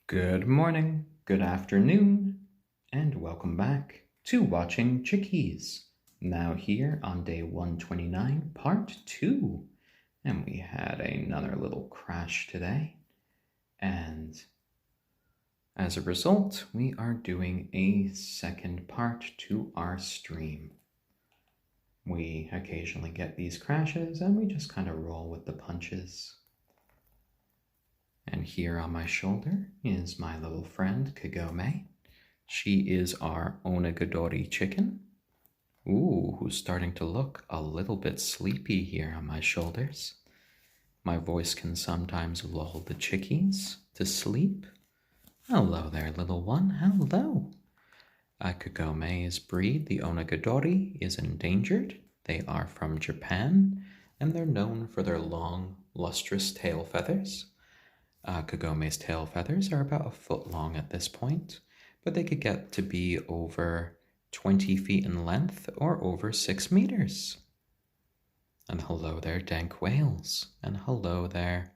Good morning, good afternoon, and welcome back to watching Chickies. Now here on day 129, part 2. And we had another little crash today. And as a result, we are doing a second part to our stream. We occasionally get these crashes and we just kind of roll with the punches. And here on my shoulder is my little friend, Kagome. She is our onagadori chicken. Ooh, who's starting to look a little bit sleepy here on my shoulders. My voice can sometimes lull the chickies to sleep. Hello there, little one. Hello. Kagome's breed, the onagadori, is endangered. They are from Japan, and they're known for their long, lustrous tail feathers. Kagome's tail feathers are about a foot long at this point, but they could get to be over 20 feet in length or over 6 meters. And hello there, dank whales. And hello there,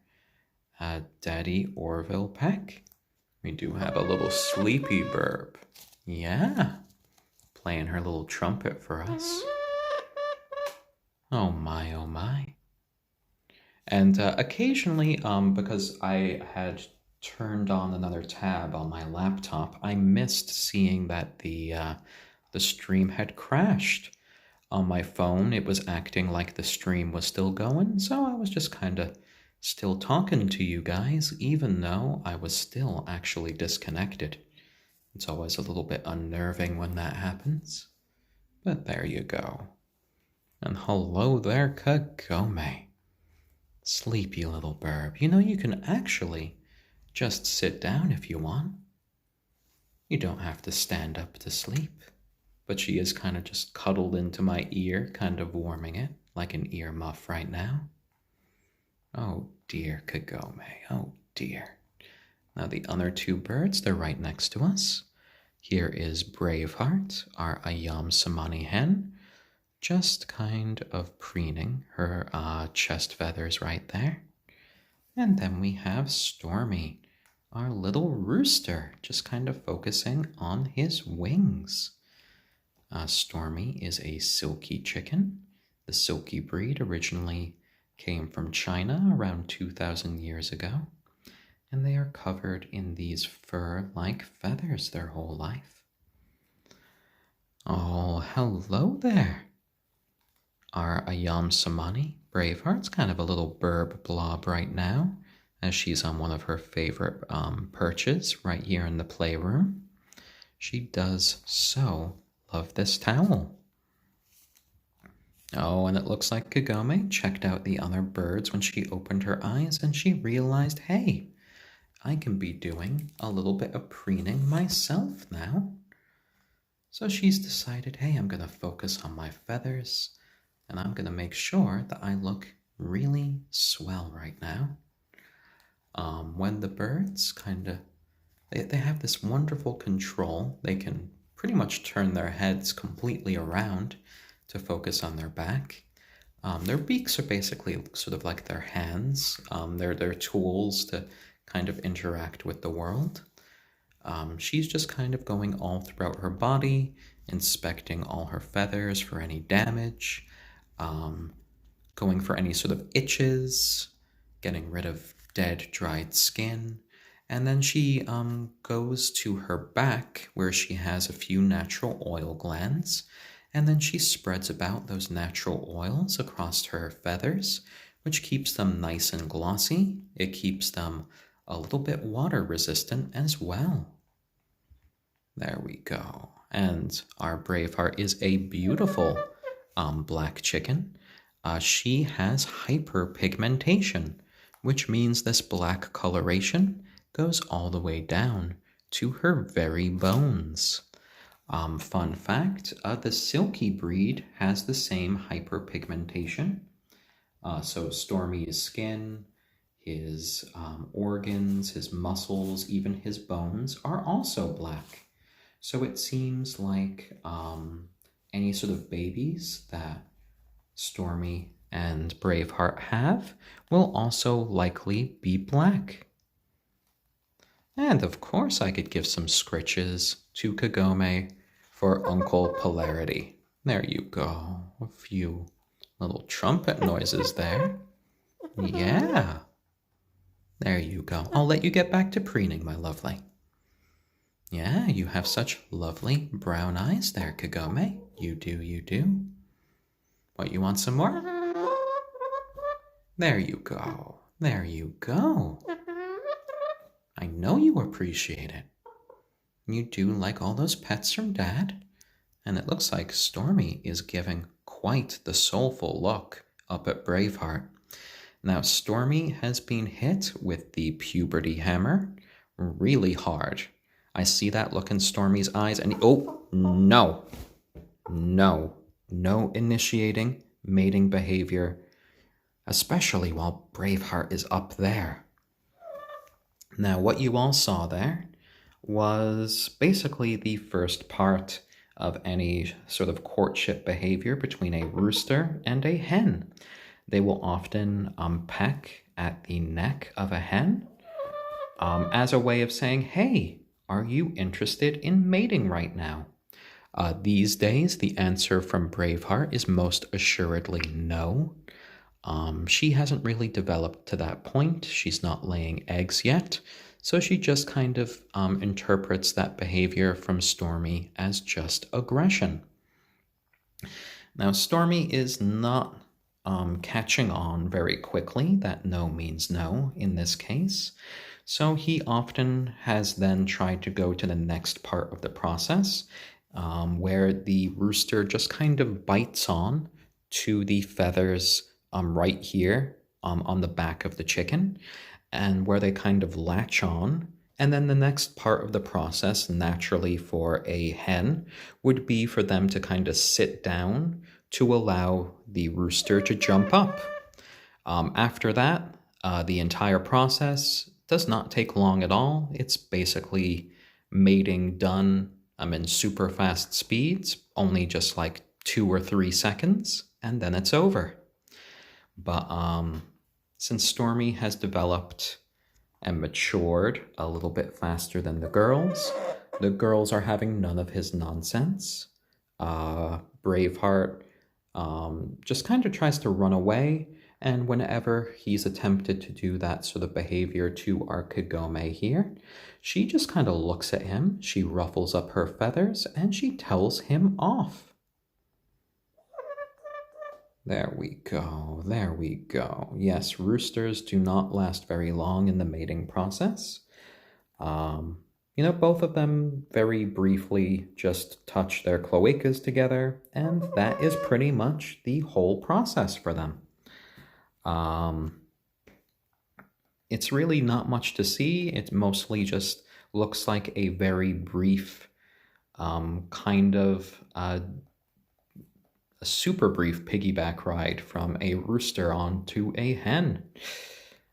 Daddy Orville Peck. We do have a little sleepy burb. Yeah, playing her little trumpet for us. Oh my, oh my. And occasionally, because I had turned on another tab on my laptop, I missed seeing that the stream had crashed. On my phone, it was acting like the stream was still going, so I was just kind of still talking to you guys, even though I was still actually disconnected. It's always a little bit unnerving when that happens. But there you go. And hello there, Kagome. Sleepy little burb. You know, you can actually just sit down if you want. You don't have to stand up to sleep. But she is kind of just cuddled into my ear, kind of warming it like an ear muff right now. Oh dear, Kagome. Oh dear. Now the other two birds, they're right next to us. Here is Braveheart, our ayam cemeni hen, just kind of preening her chest feathers right there. And then we have Stormy, our little rooster, just kind of focusing on his wings. Stormy is a silkie chicken. The silkie breed originally came from China around 2,000 years ago, and they are covered in these fur-like feathers their whole life. Oh, hello there. Our ayam cemeni, Braveheart's kind of a little burb blob right now, as she's on one of her favorite perches right here in the playroom. She does so love this towel. Oh, and it looks like Kagome checked out the other birds when she opened her eyes and she realized, hey, I can be doing a little bit of preening myself now. So she's decided, hey, I'm going to focus on my feathers and I'm going to make sure that I look really swell right now. When the birds they have this wonderful control. They can pretty much turn their heads completely around to focus on their back. Their beaks are basically sort of like their hands. They're their tools to kind of interact with the world. She's just kind of going all throughout her body, inspecting all her feathers for any damage, going for any sort of itches, getting rid of dead, dried skin. And then she goes to her back where she has a few natural oil glands, and then she spreads about those natural oils across her feathers, which keeps them nice and glossy. It keeps them a little bit water resistant as well. There we go. And our Braveheart is a beautiful black chicken. She has hyperpigmentation, which means this black coloration goes all the way down to her very bones. Fun fact, the silkie breed has the same hyperpigmentation. So Stormy's skin, his organs, his muscles, even his bones are also black. So it seems like any sort of babies that Stormy and Braveheart have will also likely be black. And of course I could give some scritches to Kagome for Uncle Polarity. There you go. A few little trumpet noises there. Yeah. There you go. I'll let you get back to preening, my lovely. Yeah, you have such lovely brown eyes there, Kagome. You do, you do. What, you want some more? There you go. There you go. I know you appreciate it. You do like all those pets from Dad. And it looks like Stormy is giving quite the soulful look up at Braveheart. Now, Stormy has been hit with the puberty hammer really hard. I see that look in Stormy's eyes, and oh, no. No initiating mating behavior, especially while Braveheart is up there. Now, what you all saw there was basically the first part of any sort of courtship behavior between a rooster and a hen. They will often peck at the neck of a hen as a way of saying, hey, are you interested in mating right now? These days, the answer from Braveheart is most assuredly no. She hasn't really developed to that point. She's not laying eggs yet. So she just kind of interprets that behavior from Stormy as just aggression. Now, Stormy is not catching on very quickly that no means no in this case. So he often has then tried to go to the next part of the process where the rooster just kind of bites on to the feathers right here on the back of the chicken, and where they kind of latch on. And then the next part of the process, naturally for a hen, would be for them to kind of sit down to allow the rooster to jump up. After that, the entire process does not take long at all. It's basically mating done in super fast speeds, only just like 2 or 3 seconds, and then it's over. But since Stormy has developed and matured a little bit faster than the girls are having none of his nonsense. Braveheart just kind of tries to run away, and whenever he's attempted to do that sort of behavior to our Kagome here, she just kind of looks at him, she ruffles up her feathers, and she tells him off. There we go, there we go. Yes, roosters do not last very long in the mating process. Both of them very briefly just touch their cloacas together, and that is pretty much the whole process for them. It's really not much to see. It mostly just looks like a very brief kind of a super brief piggyback ride from a rooster onto a hen.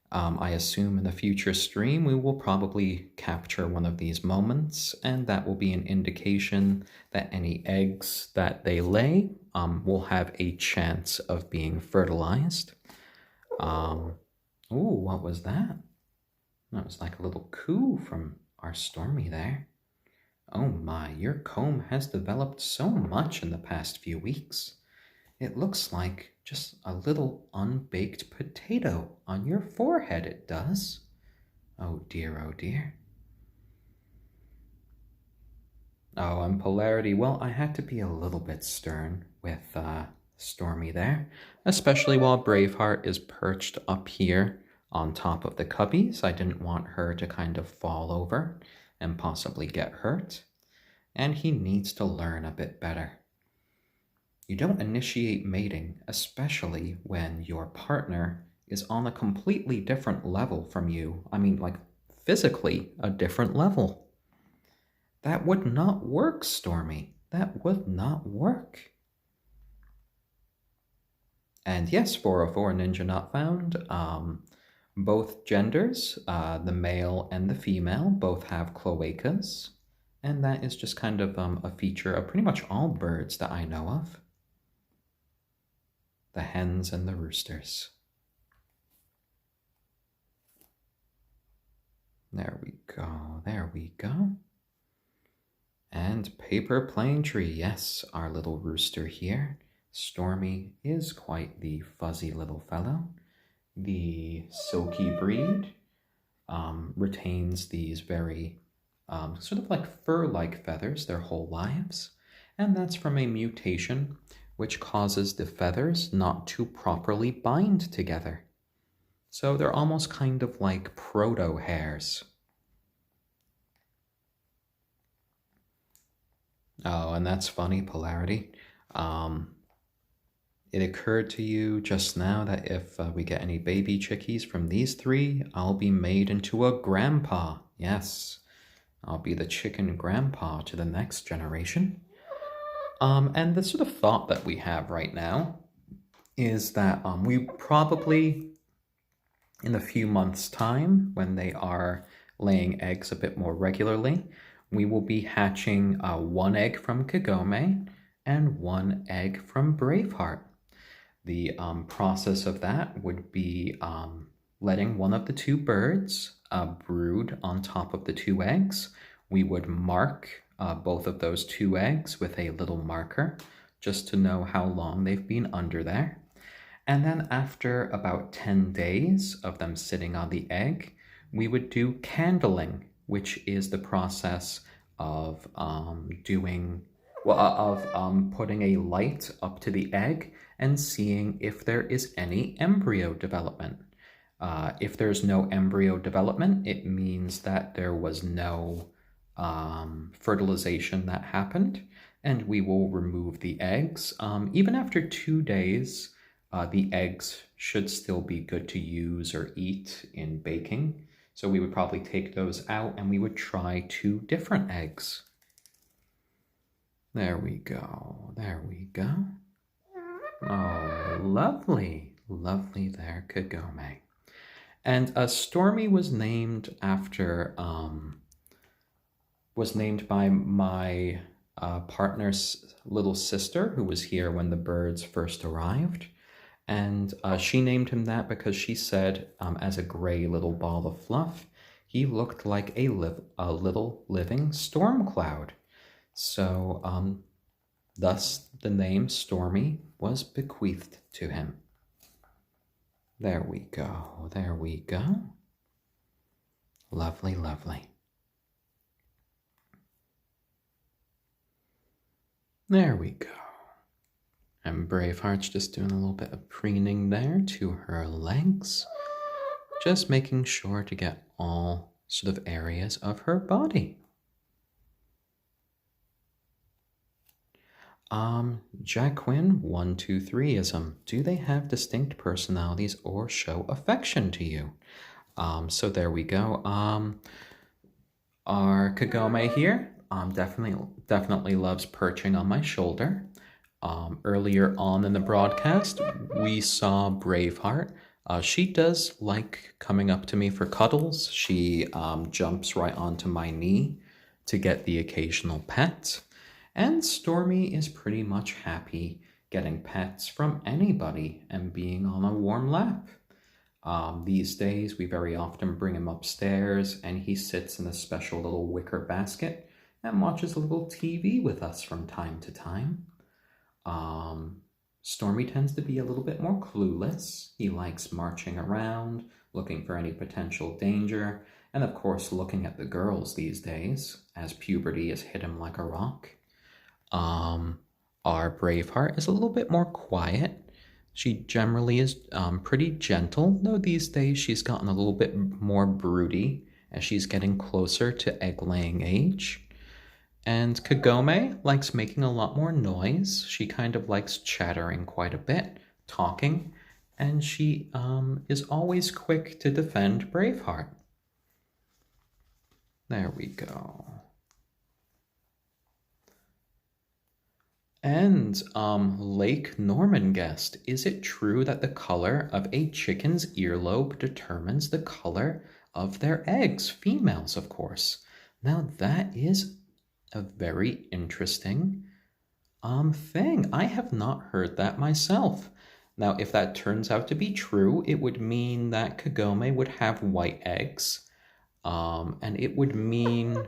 I assume in a future stream we will probably capture one of these moments, and that will be an indication that any eggs that they lay will have a chance of being fertilized. Ooh, what was that? That was like a little coo from our Stormy there. Oh my, your comb has developed so much in the past few weeks. It looks like just a little unbaked potato on your forehead, it does. Oh dear, oh dear. Oh, and Polarity, well, I had to be a little bit stern with Stormy there, especially while Braveheart is perched up here on top of the cubbies. I didn't want her to kind of fall over and possibly get hurt, and he needs to learn a bit better. You don't initiate mating, especially when your partner is on a completely different level from you. I mean, like, physically a different level. That would not work, Stormy. That would not work. And yes, 404 Ninja Not Found. Both genders, the male and the female, both have cloacas. And that is just kind of a feature of pretty much all birds that I know of. The hens and the roosters. There we go, there we go. And paper plane tree, yes, our little rooster here. Stormy is quite the fuzzy little fellow. The silky breed retains these very sort of like fur-like feathers their whole lives, and that's from a mutation which causes the feathers not to properly bind together. So they're almost kind of like proto-hairs. Oh, and that's funny, Polarity. It occurred to you just now that if we get any baby chickies from these three, I'll be made into a grandpa. Yes, I'll be the chicken grandpa to the next generation. And the sort of thought that we have right now is that we probably, in a few months' time, when they are laying eggs a bit more regularly, we will be hatching one egg from Kagome and one egg from Braveheart. The process of that would be letting one of the two birds brood on top of the two eggs. We would mark both of those two eggs with a little marker just to know how long they've been under there. And then after about 10 days of them sitting on the egg, we would do candling, which is the process of putting a light up to the egg and seeing if there is any embryo development. If there's no embryo development, it means that there was no fertilization that happened, and we will remove the eggs. Even after 2 days, the eggs should still be good to use or eat in baking. So we would probably take those out and we would try 2 different eggs. There we go. There we go. Oh, lovely. Lovely there, Kagome. And Stormy was named after, was named by my partner's little sister who was here when the birds first arrived. And she named him that because she said, as a gray little ball of fluff, he looked like a little living storm cloud. So, thus the name Stormy was bequeathed to him. There we go, there we go. Lovely, lovely. There we go. And Braveheart's just doing a little bit of preening there to her legs, just making sure to get all sort of areas of her body. Jacqueline 123ism. Do they have distinct personalities or show affection to you? So there we go. Our Kagome here definitely loves perching on my shoulder. Earlier on in the broadcast, we saw Braveheart. She does like coming up to me for cuddles. She jumps right onto my knee to get the occasional pet. And Stormy is pretty much happy getting pets from anybody and being on a warm lap. These days, we very often bring him upstairs and he sits in a special little wicker basket and watches a little TV with us from time to time. Stormy tends to be a little bit more clueless. He likes marching around, looking for any potential danger, and of course looking at the girls these days, as puberty has hit him like a rock. Our Braveheart is a little bit more quiet. She generally is pretty gentle, though these days she's gotten a little bit more broody as she's getting closer to egg-laying age. And Kagome likes making a lot more noise. She kind of likes chattering quite a bit, talking, and she is always quick to defend Braveheart. There we go. And Lake Norman guest, is it true that the color of a chicken's earlobe determines the color of their eggs? Females, of course. Now that is a very interesting thing. I have not heard that myself. Now, if that turns out to be true, it would mean that Kagome would have white eggs, And it would mean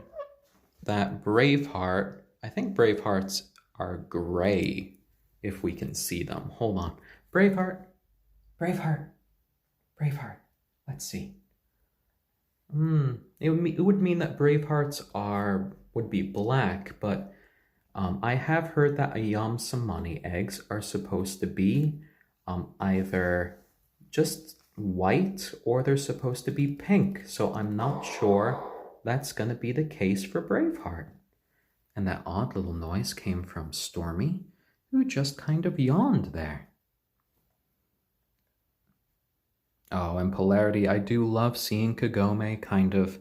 that Braveheart, I think Bravehearts are gray if we can see them. Hold on. Braveheart, Braveheart, Braveheart. Let's see. It would mean that Bravehearts would be black, but I have heard that ayam cemeni eggs are supposed to be either just white or they're supposed to be pink. So I'm not sure that's going to be the case for Braveheart. And that odd little noise came from Stormy, who just kind of yawned there. Oh, and Polarity, I do love seeing Kagome kind of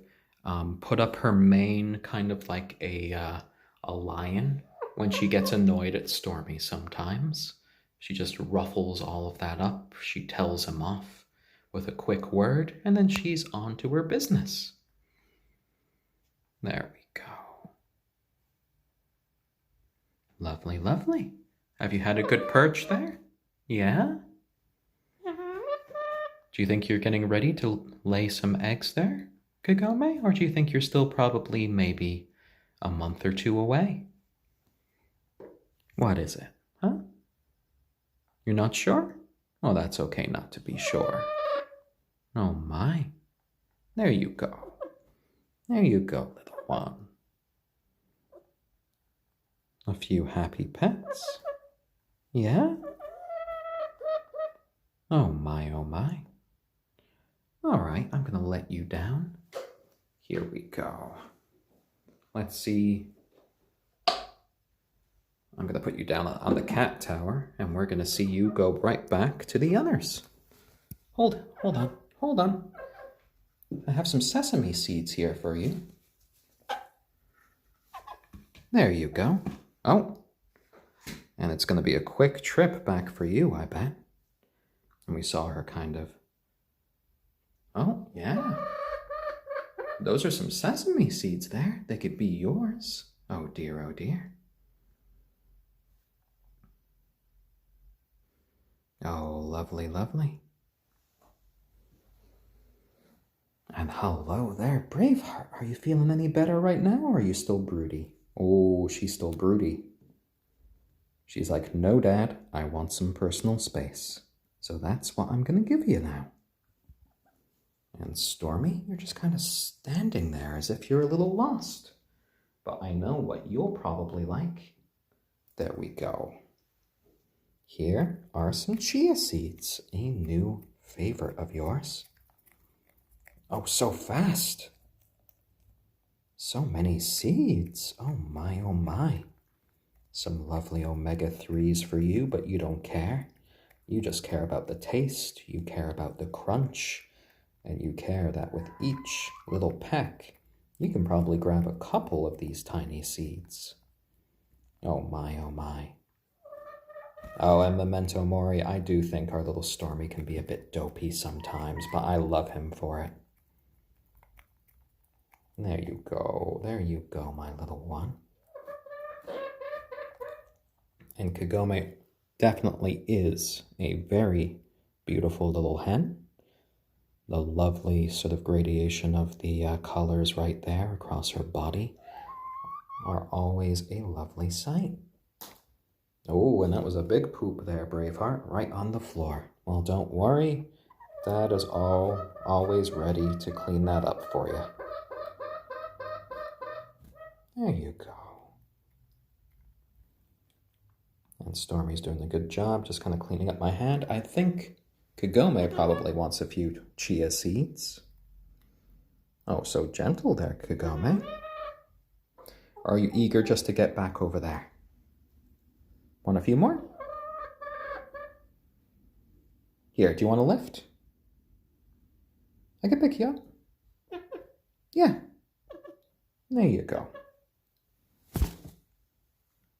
put up her mane kind of like a lion when she gets annoyed at Stormy sometimes. She just ruffles all of that up. She tells him off with a quick word, and then she's on to her business. There we go. Lovely, lovely. Have you had a good perch there? Yeah? Do you think you're getting ready to lay some eggs there, Kagome? Or do you think you're still probably maybe a month or two away? What is it, huh? You're not sure? Oh, that's okay not to be sure. Oh my. There you go. There you go, little one. A few happy pets? Yeah? Oh my, oh my. All right, I'm going to let you down. Here we go. Let's see. I'm going to put you down on the cat tower, and we're going to see you go right back to the others. Hold on. I have some sesame seeds here for you. There you go. Oh, and it's going to be a quick trip back for you, I bet. And we saw her kind of... Oh, yeah. Those are some sesame seeds there. They could be yours. Oh, dear, oh, dear. Oh, lovely, lovely. And hello there, Braveheart. Are you feeling any better right now, or are you still broody? Oh, she's still broody. She's like, no, Dad, I want some personal space. So that's what I'm going to give you now. And Stormy, you're just kind of standing there as if you're a little lost. But I know what you'll probably like. There we go. Here are some chia seeds, a new favorite of yours. Oh, so fast. So many seeds. Oh my, oh my. Some lovely omega-3s for you, but you don't care. You just care about the taste. You care about the crunch. And you care that with each little peck, you can probably grab a couple of these tiny seeds. Oh my, oh my. Oh, and memento mori, I do think our little Stormy can be a bit dopey sometimes, but I love him for it. There you go, my little one. And Kagome definitely is a very beautiful little hen. The lovely sort of gradation of the colors right there across her body are always a lovely sight. Oh, and that was a big poop there, Braveheart, right on the floor. Well, don't worry. Dad is always ready to clean that up for you. There you go. And Stormy's doing a good job just kind of cleaning up my hand. I think Kagome probably wants a few chia seeds. Oh, so gentle there, Kagome. Are you eager just to get back over there? Want a few more? Here, do you want a lift? I can pick you up. Yeah. There you go.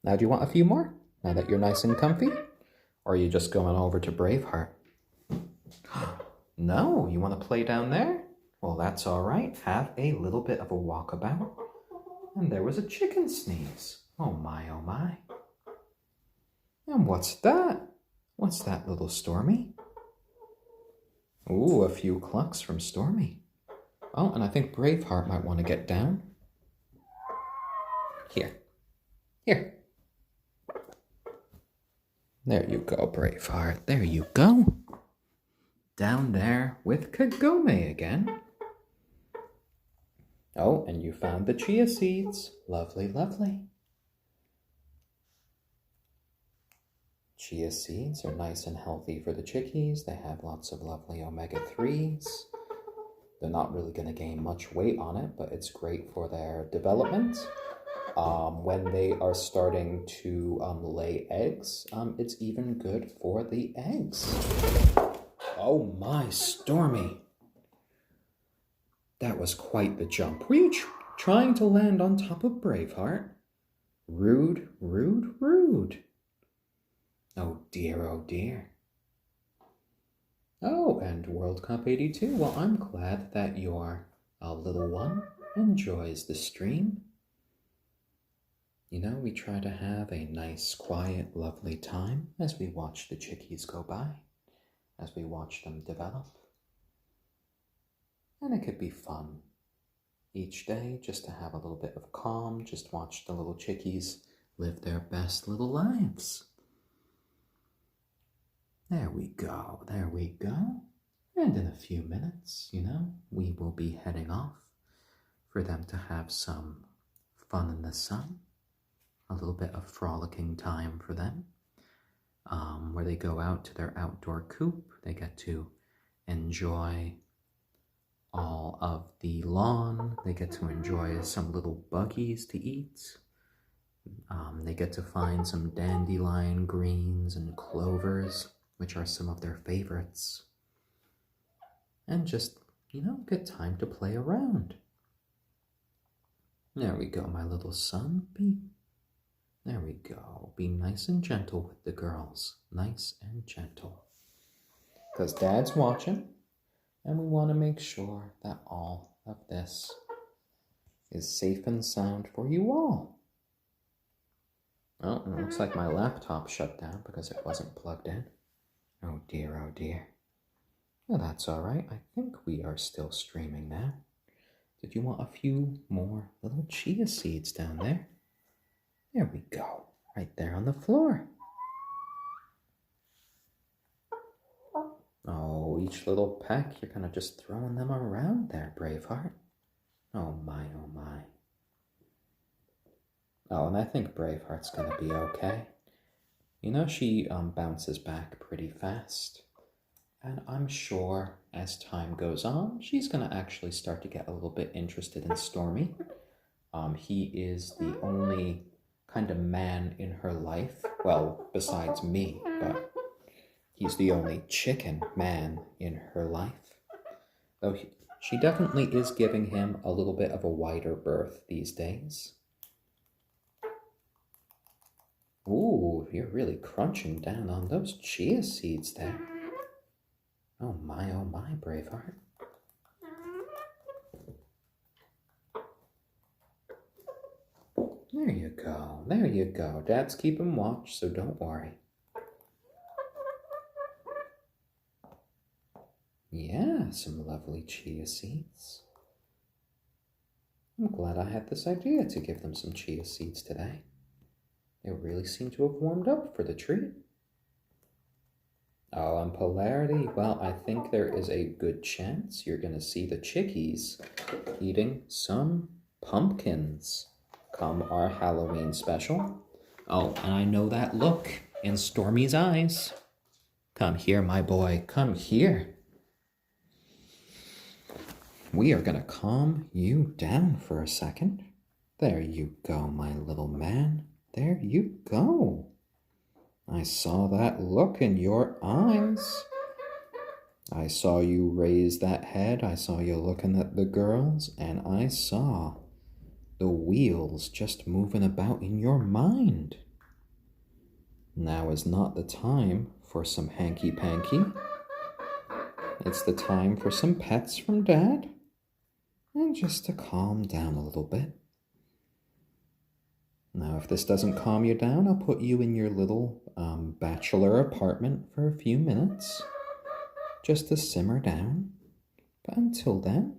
Now, do you want a few more? Now that you're nice and comfy? Or are you just going over to Braveheart? No, you want to play down there? Well, that's all right. Have a little bit of a walkabout. And there was a chicken sneeze. Oh my, oh my. And what's that? What's that, little Stormy? Ooh, a few clucks from Stormy. Oh, and I think Braveheart might want to get down. Here. Here. There you go, Braveheart. There you go. Down there with Kagome again. Oh, and you found the chia seeds. Lovely, lovely. Chia seeds are nice and healthy for the chickies. They have lots of lovely omega-3s. They're not really going to gain much weight on it, but it's great for their development. When they are starting to lay eggs, it's even good for the eggs. Oh my, Stormy. That was quite the jump. Were you trying to land on top of Braveheart? Rude, rude, rude. Oh dear, oh dear. Oh, and World Cup 82. Well, I'm glad that your little one enjoys the stream. You know, we try to have a nice, quiet, lovely time as we watch the chickies go by, as we watch them develop. And it could be fun each day just to have a little bit of calm, just watch the little chickies live their best little lives. There we go, there we go. And in a few minutes, you know, we will be heading off for them to have some fun in the sun. A little bit of frolicking time for them, where they go out to their outdoor coop. They get to enjoy all of the lawn. They get to enjoy some little buggies to eat. They get to find some dandelion greens and clovers, which are some of their favorites. And just, you know, good time to play around. There we go, my little son. There we go. Be nice and gentle with the girls. Nice and gentle. Because Dad's watching, and we want to make sure that all of this is safe and sound for you all. Oh, it looks like my laptop shut down because it wasn't plugged in. Oh dear, oh dear. Well, that's all right. I think we are still streaming now. Did you want a few more little chia seeds down there? There we go, right there on the floor. Oh, each little peck, you're kind of just throwing them around there, Braveheart. Oh my, oh my. Oh, and I think Braveheart's gonna be okay. You know, she bounces back pretty fast. And I'm sure as time goes on, she's gonna actually start to get a little bit interested in Stormy. He is the only kind of man in her life, well, besides me, but he's the only chicken man in her life. Though she definitely is giving him a little bit of a wider berth these days. Ooh, you're really crunching down on those chia seeds there. Oh my, Braveheart. There you go, there you go. Dad's keeping watch, so don't worry. Yeah, some lovely chia seeds. I'm glad I had this idea to give them some chia seeds today. They really seem to have warmed up for the treat. Oh, and polarity, well, I think there is a good chance you're going to see the chickies eating some pumpkins come our Halloween special. Oh, and I know that look in Stormy's eyes. Come here, my boy, come here. We are going to calm you down for a second. There you go, my little man. There you go. I saw that look in your eyes. I saw you raise that head. I saw you looking at the girls, and I saw the wheels just moving about in your mind. Now is not the time for some hanky-panky. It's the time for some pets from Dad. And just to calm down a little bit. Now, if this doesn't calm you down, I'll put you in your little bachelor apartment for a few minutes, just to simmer down. But until then,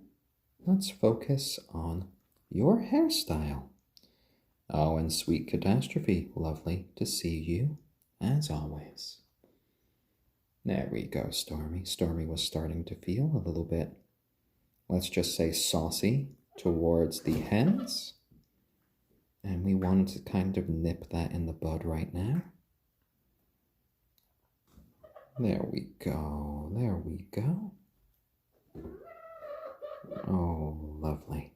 let's focus on your hairstyle. Oh, and sweet catastrophe, lovely to see you, as always. There we go, Stormy. Stormy was starting to feel a little bit, let's just say, saucy towards the hens. And we wanted to kind of nip that in the bud right now. There we go, there we go. Oh, lovely.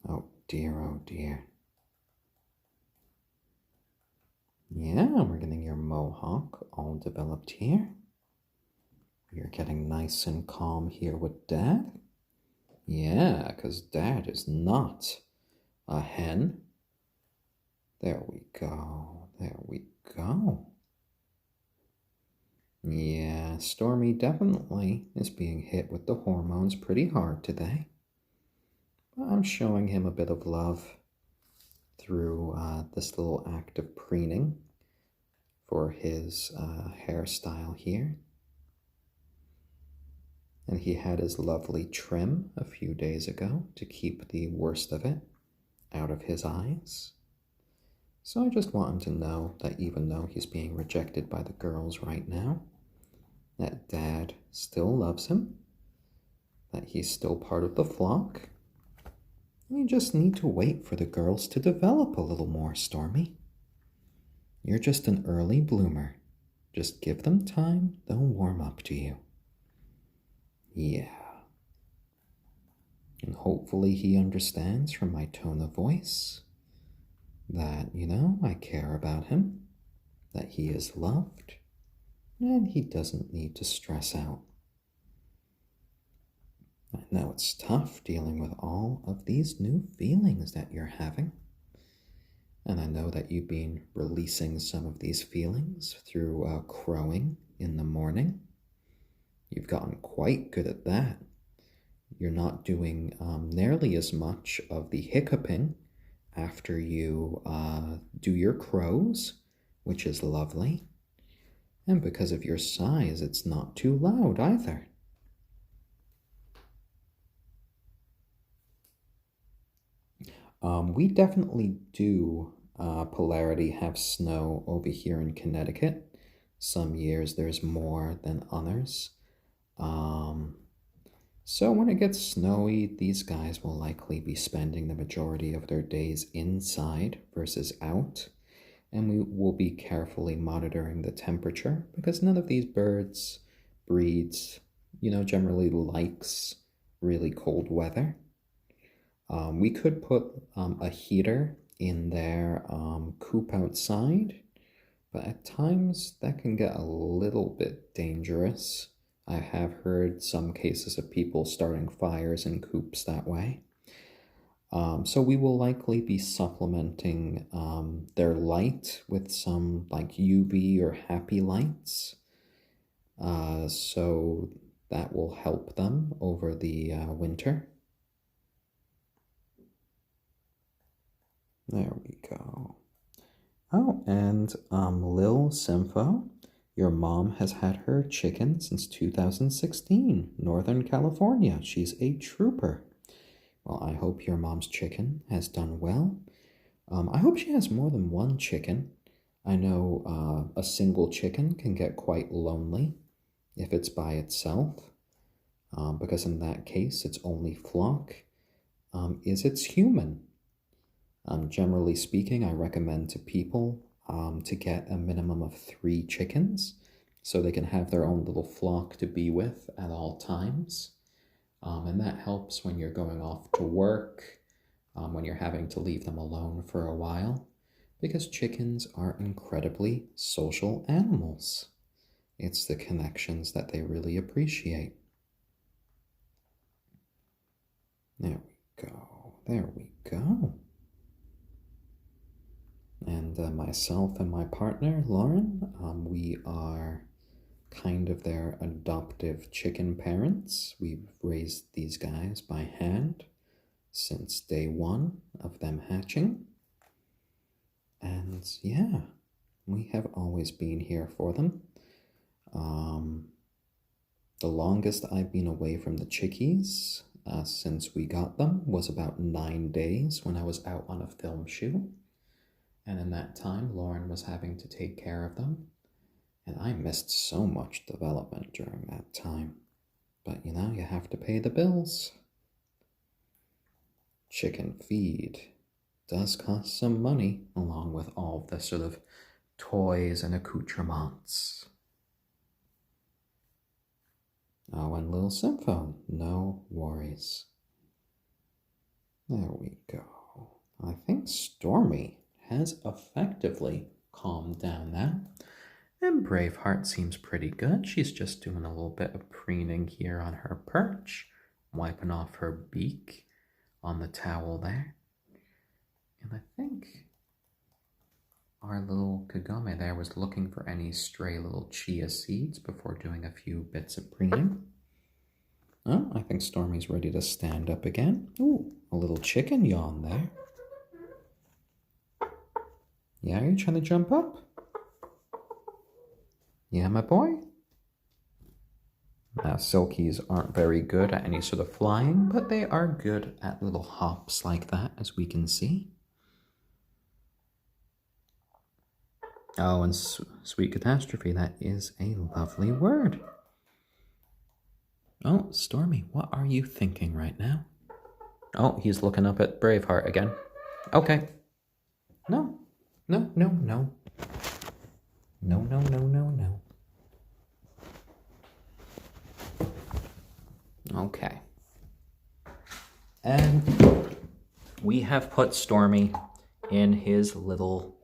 Oh dear, oh dear. Yeah, we're getting your mohawk all developed here. You're getting nice and calm here with Dad. Yeah, because Dad is not a hen. There we go, there we go. Yeah, Stormy definitely is being hit with the hormones pretty hard today. But I'm showing him a bit of love through this little act of preening for his hairstyle here. And he had his lovely trim a few days ago to keep the worst of it out of his eyes. So I just want him to know that even though he's being rejected by the girls right now, that Dad still loves him, that he's still part of the flock. You just need to wait for the girls to develop a little more, Stormy. You're just an early bloomer. Just give them time, they'll warm up to you. Yeah. And hopefully he understands from my tone of voice that, I care about him, that he is loved, and he doesn't need to stress out. I know it's tough dealing with all of these new feelings that you're having. And I know that you've been releasing some of these feelings through crowing in the morning. You've gotten quite good at that. You're not doing nearly as much of the hiccuping after you do your crows, which is lovely. And because of your size, it's not too loud either. We definitely do, polarity, have snow over here in Connecticut. Some years there's more than others. So when it gets snowy, these guys will likely be spending the majority of their days inside versus out. And we will be carefully monitoring the temperature because none of these birds breeds, generally likes really cold weather. We could put a heater in their coop outside, but at times that can get a little bit dangerous. I have heard some cases of people starting fires in coops that way. So we will likely be supplementing their light with some like UV or happy lights. So that will help them over the winter. There we go. Oh, and Lil Sympho, your mom has had her chicken since 2016, Northern California. She's a trooper. Well, I hope your mom's chicken has done well. I hope she has more than one chicken. I know a single chicken can get quite lonely if it's by itself, because in that case, its only flock is its human. Generally speaking, I recommend to people to get a minimum of 3 chickens so they can have their own little flock to be with at all times. And that helps when you're going off to work, when you're having to leave them alone for a while, because chickens are incredibly social animals. It's the connections that they really appreciate. There we go. There we go. And myself and my partner, Lauren, we are kind of their adoptive chicken parents. We've raised these guys by hand since day 1 of them hatching. And yeah, We have always been here for them. The longest I've been away from the Chickies since we got them was about 9 days when I was out on a film shoot. And in that time, Lauren was having to take care of them. And I missed so much development during that time. But you know, you have to pay the bills. Chicken feed does cost some money, along with all the sort of toys and accoutrements. Oh, and little Symphone, no worries. There we go. I think Stormy has effectively calmed down now. And Braveheart seems pretty good. She's just doing a little bit of preening here on her perch, wiping off her beak on the towel there. And I think our little Kagome there was looking for any stray little chia seeds before doing a few bits of preening. Oh, I think Stormy's ready to stand up again. Ooh, a little chicken yawn there. Yeah, are you trying to jump up? Yeah, my boy? Now, silkies aren't very good at any sort of flying, but they are good at little hops like that, as we can see. Oh, and sweet catastrophe, that is a lovely word. Oh, Stormy, what are you thinking right now? Oh, he's looking up at Braveheart again. Okay. No. No, no, no. No, no, no, no, no. Okay. And we have put Stormy in his little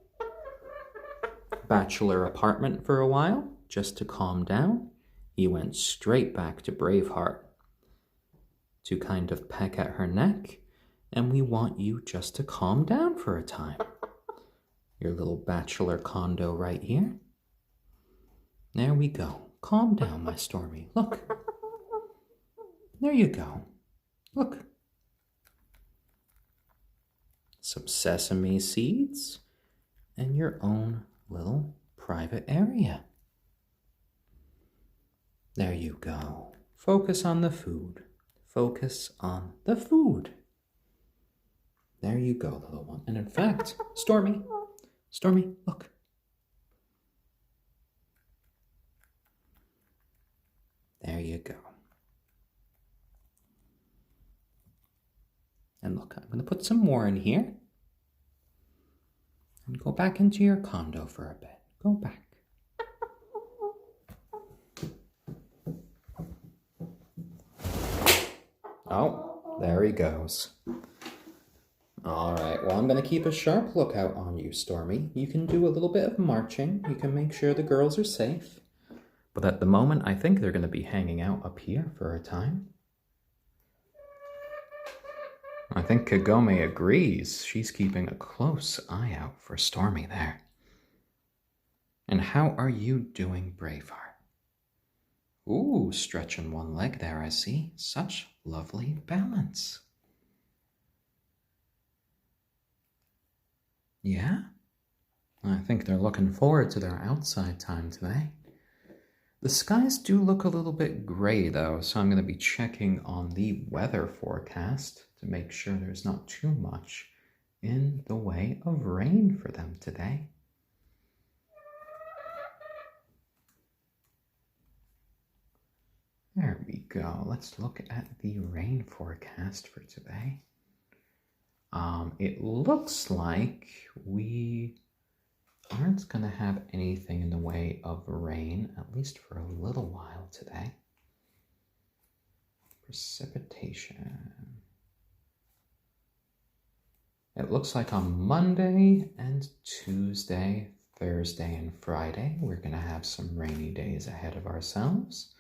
bachelor apartment for a while, just to calm down. He went straight back to Braveheart to kind of peck at her neck, and we want you just to calm down for a time. Your little bachelor condo right here. There we go. Calm down, my Stormy. Look. There you go. Look. Some sesame seeds and your own little private area. There you go. Focus on the food. Focus on the food. There you go, little one. And in fact, Stormy, look. There you go. And look, I'm going to put some more in here. And go back into your condo for a bit. Go back. Oh, there he goes. All right, well, I'm going to keep a sharp lookout on you, Stormy. You can do a little bit of marching. You can make sure the girls are safe. But at the moment, I think they're going to be hanging out up here for a time. I think Kagome agrees. She's keeping a close eye out for Stormy there. And how are you doing, Braveheart? Ooh, stretching one leg there, I see. Such lovely balance. Yeah? I think they're looking forward to their outside time today. The skies do look a little bit gray, though, so I'm going to be checking on the weather forecast to make sure there's not too much in the way of rain for them today. There we go. Let's look at the rain forecast for today. It looks like we aren't going to have anything in the way of rain, at least for a little while today. Precipitation. It looks like on Monday and Tuesday, Thursday and Friday, we're going to have some rainy days ahead of ourselves.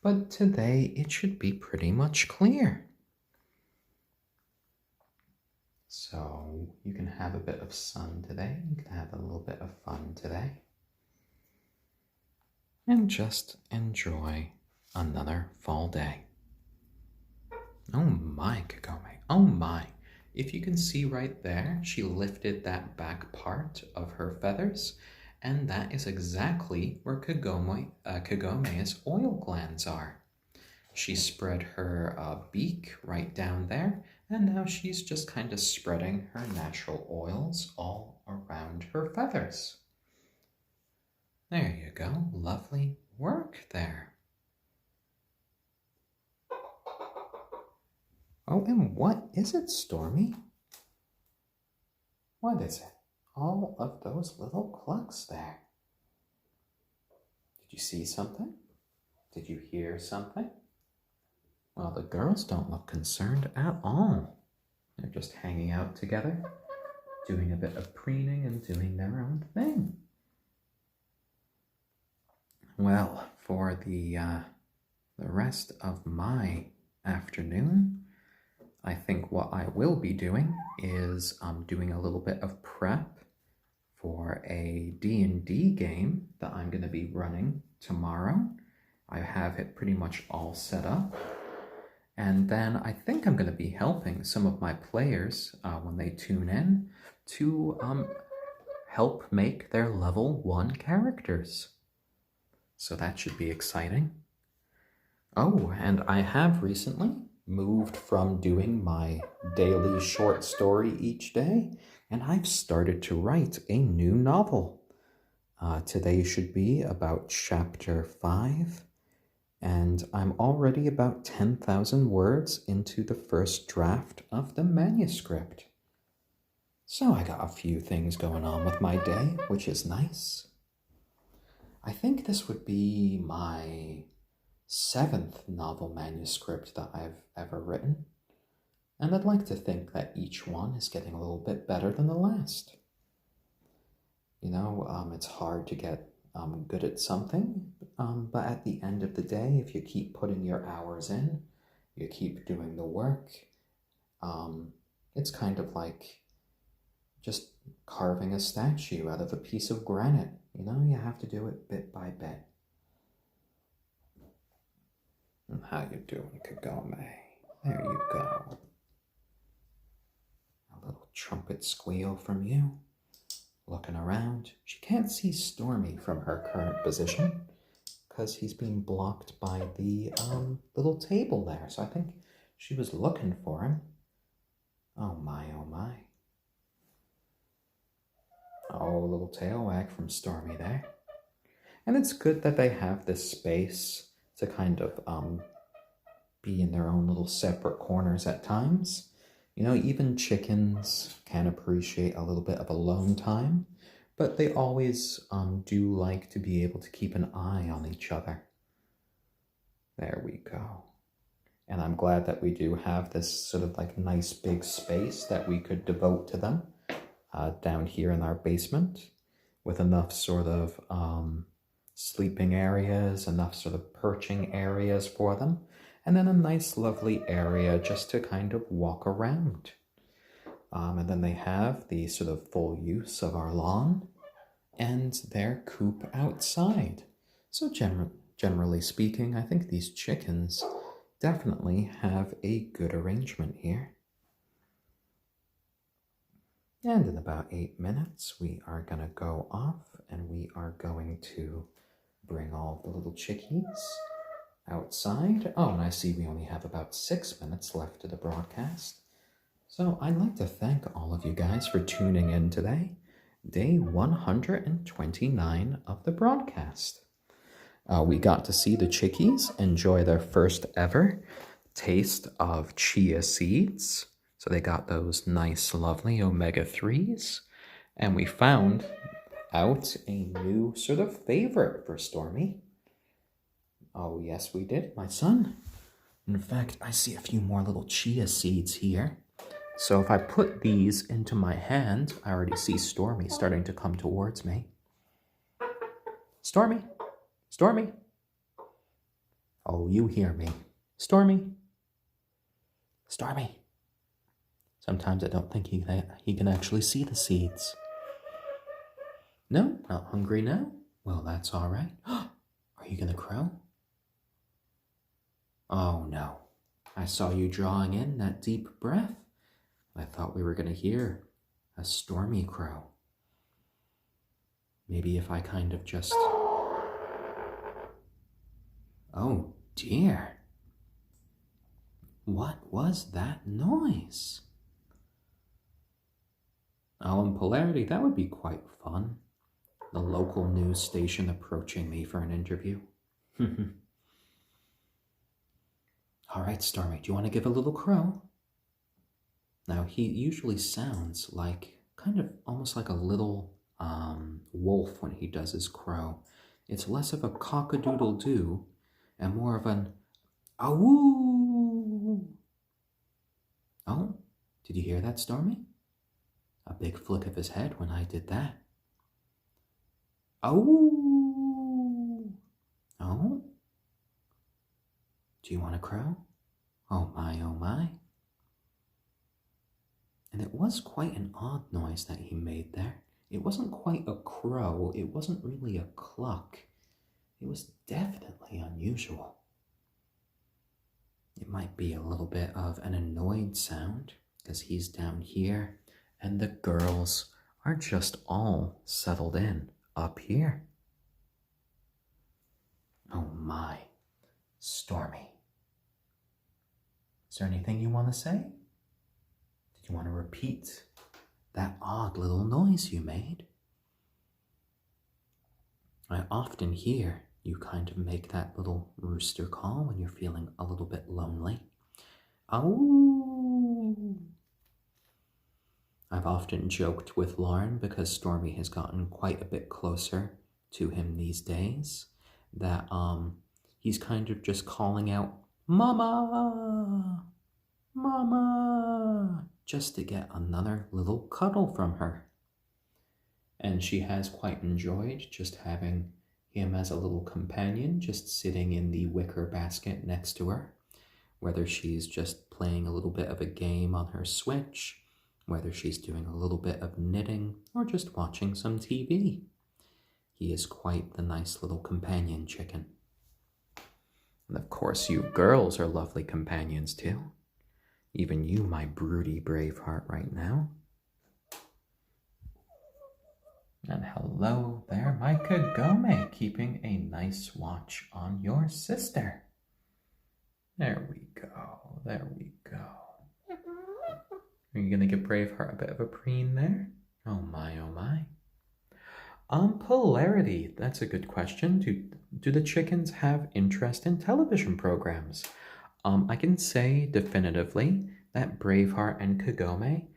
But today it should be pretty much clear. So you can have a bit of sun today. You can have a little bit of fun today. And just enjoy another fall day. Oh my, Kagome. Oh my. If you can see right there, she lifted that back part of her feathers And that is exactly where Kagome's oil glands are. She spread her beak right down there, and now she's just kind of spreading her natural oils all around her feathers. There you go. Lovely work there. Oh, and what is it, Stormy? What is it? All of those little clucks there. Did you see something? Did you hear something? Well, the girls don't look concerned at all. They're just hanging out together, doing a bit of preening and doing their own thing. Well, for the rest of my afternoon, I think what I will be doing is doing a little bit of prep for a D&D game that I'm going to be running tomorrow. I have it pretty much all set up. And then I think I'm going to be helping some of my players when they tune in to help make their level 1 characters. So that should be exciting. Oh, and I have recently moved from doing my daily short story each day, and I've started to write a new novel. Today should be about chapter 5, and I'm already about 10,000 words into the first draft of the manuscript. So I got a few things going on with my day, which is nice. I think this would be my 7th novel manuscript that I've ever written, and I'd like to think that each one is getting a little bit better than the last. You know, it's hard to get good at something, but at the end of the day, if you keep putting your hours in, you keep doing the work, it's kind of like just carving a statue out of a piece of granite. You know, you have to do it bit by bit. And how you doing, Kagome? There you go. A little trumpet squeal from you. Looking around. She can't see Stormy from her current position because he's being blocked by the little table there. So I think she was looking for him. Oh my, oh my. Oh, a little tail wag from Stormy there. And it's good that they have this space to kind of be in their own little separate corners at times. You know, even chickens can appreciate a little bit of alone time, but they always do like to be able to keep an eye on each other. There we go. And I'm glad that we do have this sort of like nice big space that we could devote to them down here in our basement, with enough sort of sleeping areas, enough sort of perching areas for them, and then a nice lovely area just to kind of walk around. And then they have the sort of full use of our lawn and their coop outside. So generally speaking, I think these chickens definitely have a good arrangement here. And in about 8 minutes, we are going to go off and we are going to bring all the little chickies outside. Oh, and I see we only have about 6 minutes left to the broadcast. So I'd like to thank all of you guys for tuning in today, day 129 of the broadcast. We got to see the chickies enjoy their first ever taste of chia seeds. So they got those nice, lovely omega-3s. And we found out a new sort of favorite for Stormy. Oh, yes, we did, my son. In fact, I see a few more little chia seeds here. So if I put these into my hand, I already see Stormy starting to come towards me. Stormy! Stormy! Oh, you hear me. Stormy! Stormy! Sometimes I don't think he can actually see the seeds. No, not hungry now? Well, that's all right. Are you going to crow? Oh, no. I saw you drawing in that deep breath. I thought we were going to hear a stormy crow. Maybe if I kind of just... Oh dear. What was that noise? Oh, and Polarity, that would be quite fun. The local news station approaching me for an interview. All right, Stormy, do you want to give a little crow? Now, he usually sounds like, kind of almost like a little wolf when he does his crow. It's less of a cock-a-doodle-doo and more of an awoo. Oh, did you hear that, Stormy? A big flick of his head when I did that. Awoo. Oh? Do you want a crow? Oh my, oh my. And it was quite an odd noise that he made there. It wasn't quite a crow. It wasn't really a cluck. It was definitely unusual. It might be a little bit of an annoyed sound because he's down here and the girls are just all settled in up here. Oh my, Stormy. Is there anything you want to say? Did you want to repeat that odd little noise you made? I often hear you kind of make that little rooster call when you're feeling a little bit lonely. Oh! I've often joked with Lauren because Stormy has gotten quite a bit closer to him these days that he's kind of just calling out, Mama! Mama! Just to get another little cuddle from her. And she has quite enjoyed just having him as a little companion, just sitting in the wicker basket next to her, whether she's just playing a little bit of a game on her Switch, whether she's doing a little bit of knitting, or just watching some TV. He is quite the nice little companion chicken. And of course, you girls are lovely companions too. Even you, my broody Braveheart right now. And hello there, my Kagome, keeping a nice watch on your sister. There we go, there we go. Are you gonna give Braveheart a bit of a preen there? Oh my, oh my. Polarity, that's a good question. Do the chickens have interest in television programs? I can say definitively that Braveheart and Kagome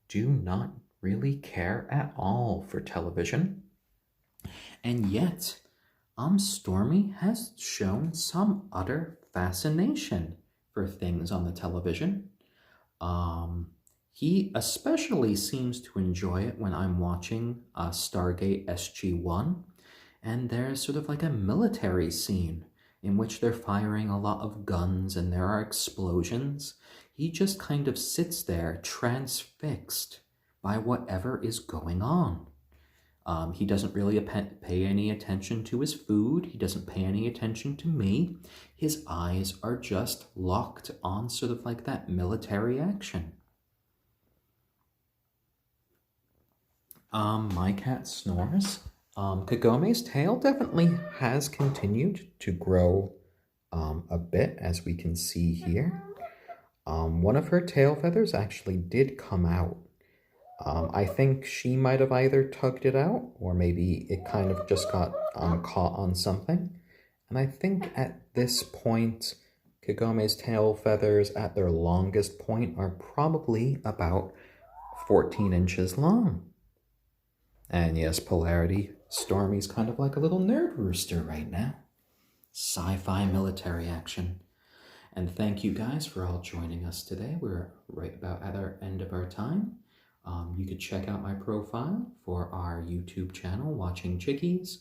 do not really care at all for television. And yet, Stormy has shown some utter fascination for things on the television. He especially seems to enjoy it when I'm watching Stargate SG-1, and there's sort of like a military scene in which they're firing a lot of guns and there are explosions. He just kind of sits there transfixed by whatever is going on. He doesn't really pay any attention to his food. He doesn't pay any attention to me. His eyes are just locked on sort of like that military action. My cat snores. Kagome's tail definitely has continued to grow a bit, as we can see here. One of her tail feathers actually did come out. I think she might have either tugged it out or maybe it kind of just got caught on something. And I think at this point, Kagome's tail feathers at their longest point are probably about 14 inches long. And yes, Polarity, Stormy's kind of like a little nerd rooster right now. Sci-fi military action. And thank you guys for all joining us today. We're right about at our end of our time. You could check out my profile for our YouTube channel, Watching Chickies,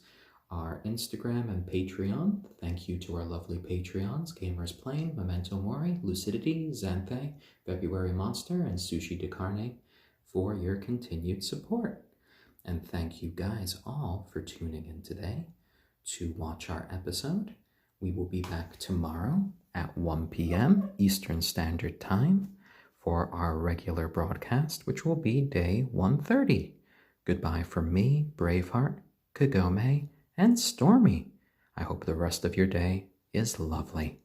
our Instagram and Patreon. Thank you to our lovely Patreons, Gamers Plain, Memento Mori, Lucidity, Xanthe, February Monster, and Sushi de Carne for your continued support. And thank you guys all for tuning in today to watch our episode. We will be back tomorrow at 1 p.m. Eastern Standard Time for our regular broadcast, which will be day 130. Goodbye from me, Braveheart, Kagome, and Stormy. I hope the rest of your day is lovely.